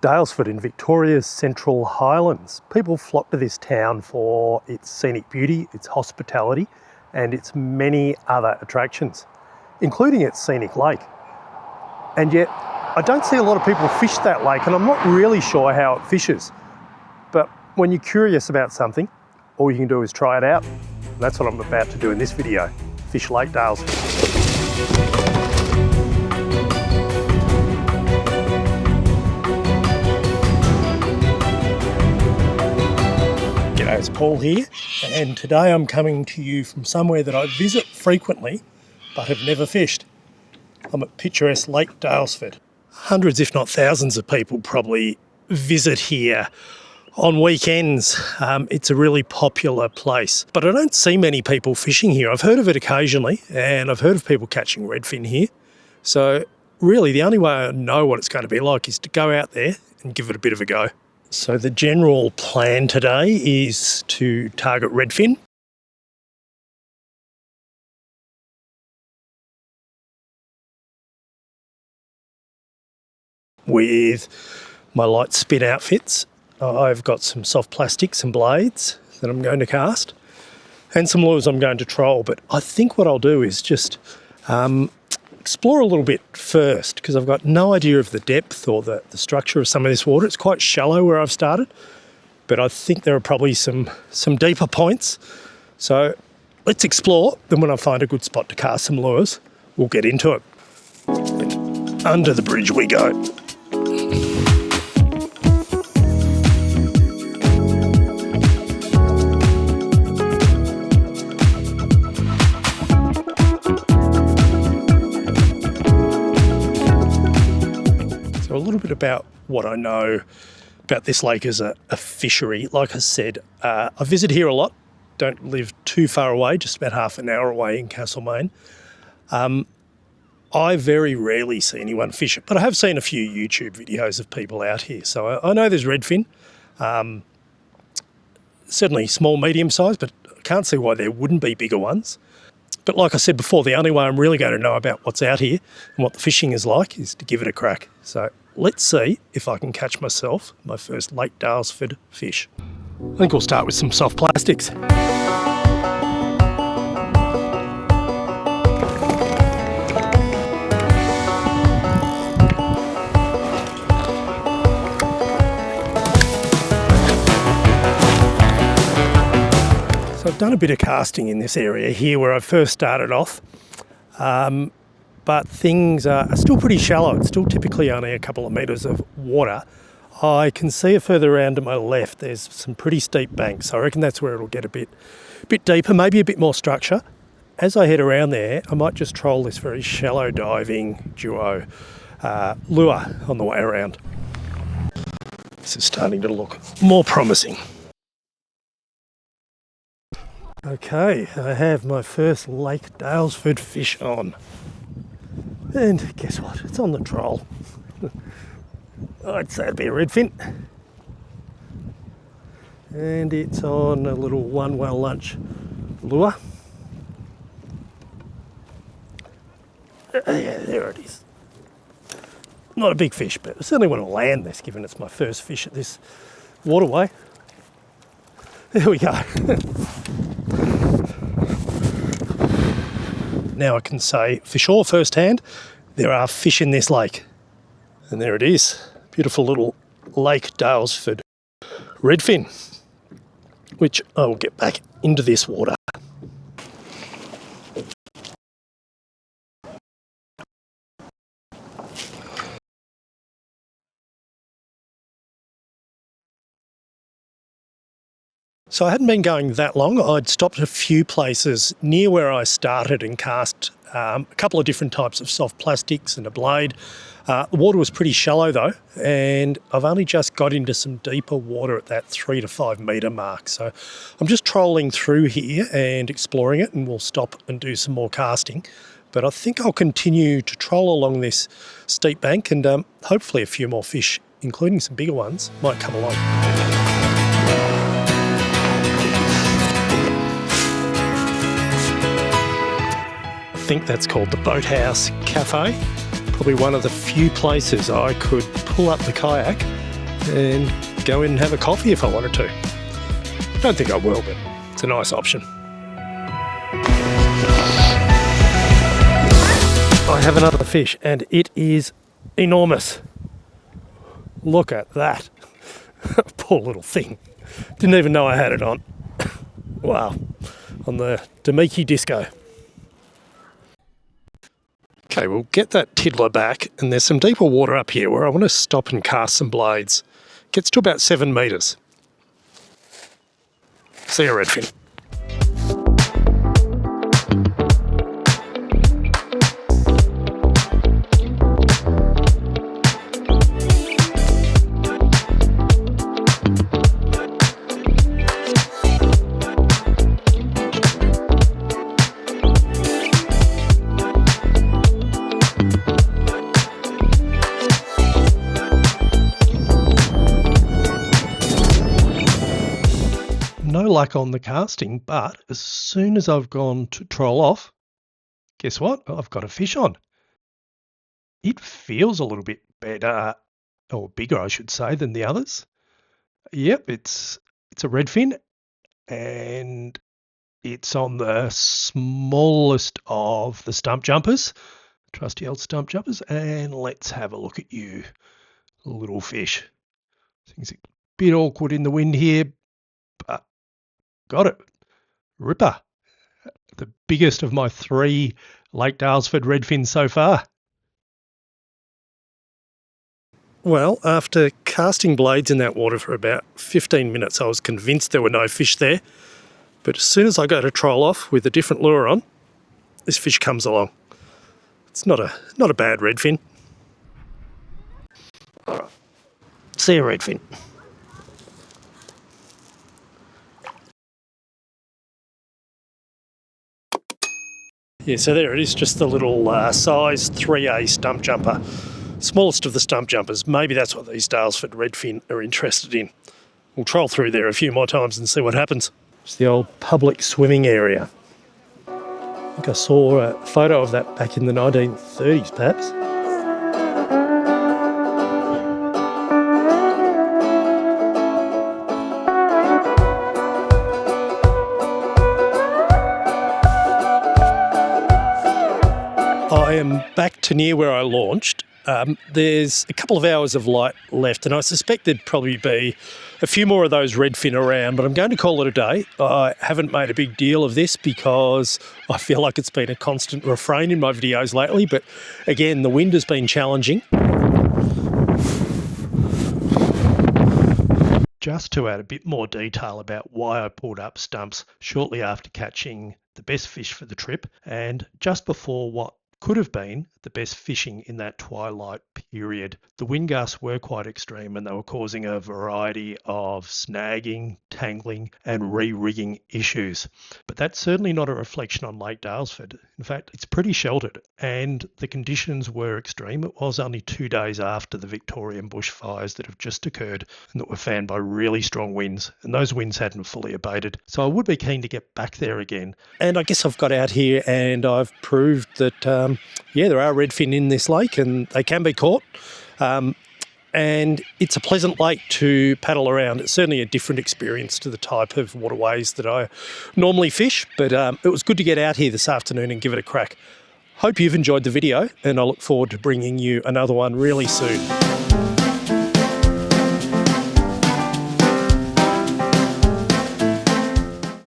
Daylesford in Victoria's Central Highlands. People flock to this town for its scenic beauty, its hospitality, and its many other attractions, including its scenic lake. And yet, I don't see a lot of people fish that lake, and I'm not really sure how it fishes. But when you're curious about something, all you can do is try it out. And that's what I'm about to do in this video. Fish Lake Daylesford. It's Paul here, and today I'm coming to you from somewhere that I visit frequently but have never fished. I'm at Picturesque Lake Daylesford. Hundreds if not thousands of people probably visit here on weekends. It's a really popular place, but I don't see many people fishing here. I've heard of it occasionally, and I've heard of people catching redfin here. So really the only way I know what it's going to be like is to go out there and give it a bit of a go. So the general plan today is to target redfin. With my light spin outfits. I've got some soft plastics and blades that I'm going to cast and some lures I'm going to troll. But I think what I'll do is just explore a little bit first, because I've got no idea of the depth or the structure of some of this water. It's quite shallow where I've started, but I think there are probably some deeper points. So let's explore. Then when I find a good spot to cast some lures, we'll get into it. And under the bridge we go. So a little bit about what I know about this lake as a fishery. Like I said, I visit here a lot, don't live too far away, just about half an hour away in Castlemaine. I very rarely see anyone fish it, but I have seen a few YouTube videos of people out here. So I know there's redfin, certainly small, medium size, but I can't see why there wouldn't be bigger ones. But like I said before, the only way I'm really going to know about what's out here and what the fishing is like is to give it a crack. So let's see if I can catch myself my first Lake Daylesford fish. I think we'll start with some soft plastics. So I've done a bit of casting in this area here where I first started off, but things are still pretty shallow. It's still typically only a couple of metres of water. I can see it further around to my left. There's some pretty steep banks. So I reckon that's where it'll get a bit deeper, maybe a bit more structure. As I head around there, I might just troll this very shallow diving duo lure on the way around. This is starting to look more promising. Okay, I have my first Lake Daylesford fish on. And guess what? It's on the troll. I'd say it'd be a redfin. And it's on a little one well lunch lure. Yeah, there it is. Not a big fish, but I certainly want to land this, given it's my first fish at this waterway. There we go. Now I can say for sure firsthand, there are fish in this lake. And there it is, beautiful little Lake Daylesford redfin, which I will get back into this water. So I hadn't been going that long. I'd stopped at a few places near where I started and cast a couple of different types of soft plastics and a blade. The water was pretty shallow though, and I've only just got into some deeper water at that 3 to 5 metre mark. So I'm just trolling through here and exploring it, and we'll stop and do some more casting. But I think I'll continue to troll along this steep bank, and hopefully a few more fish, including some bigger ones, might come along. I think that's called the Boathouse Cafe. Probably one of the few places I could pull up the kayak and go in and have a coffee if I wanted to. Don't think I will, but it's a nice option. I have another fish and it is enormous. Look at that. Poor little thing. Didn't even know I had it on. Wow. On the Damiki Disco. Okay, we'll get that tiddler back, and there's some deeper water up here where I want to stop and cast some blades. Gets to about 7 metres. See you, redfin. No luck on the casting, but as soon as I've gone to troll off, guess what? I've got a fish on. It feels a little bit better, or bigger I should say, than the others. Yep, it's a redfin, and it's on the smallest of the stump jumpers, trusty old stump jumpers, and let's have a look at you, little fish. Things a bit awkward in the wind here, but got it. Ripper. The biggest of my 3 Lake Daylesford redfins so far. Well, after casting blades in that water for about 15 minutes, I was convinced there were no fish there. But as soon as I go to troll off with a different lure on, this fish comes along. It's not a bad redfin. All right. See you, redfin. Yeah, so there it is, just the little size 3A stump jumper. Smallest of the stump jumpers. Maybe that's what these Daylesford redfin are interested in. We'll troll through there a few more times and see what happens. It's the old public swimming area. I think I saw a photo of that back in the 1930s, perhaps. I am back to near where I launched. There's a couple of hours of light left, and I suspect there'd probably be a few more of those redfin around, but I'm going to call it a day. I haven't made a big deal of this because I feel like it's been a constant refrain in my videos lately, but again, the wind has been challenging. Just to add a bit more detail about why I pulled up stumps shortly after catching the best fish for the trip, and just before what could have been the best fishing in that twilight period. The wind gusts were quite extreme and they were causing a variety of snagging, tangling and re-rigging issues. But that's certainly not a reflection on Lake Daylesford. In fact, it's pretty sheltered and the conditions were extreme. It was only 2 days after the Victorian bushfires that have just occurred and that were fanned by really strong winds, and those winds hadn't fully abated. So I would be keen to get back there again. And I guess I've got out here and I've proved that there are redfin in this lake and they can be caught. And it's a pleasant lake to paddle around. It's certainly a different experience to the type of waterways that I normally fish, but it was good to get out here this afternoon and give it a crack. Hope you've enjoyed the video, and I look forward to bringing you another one really soon.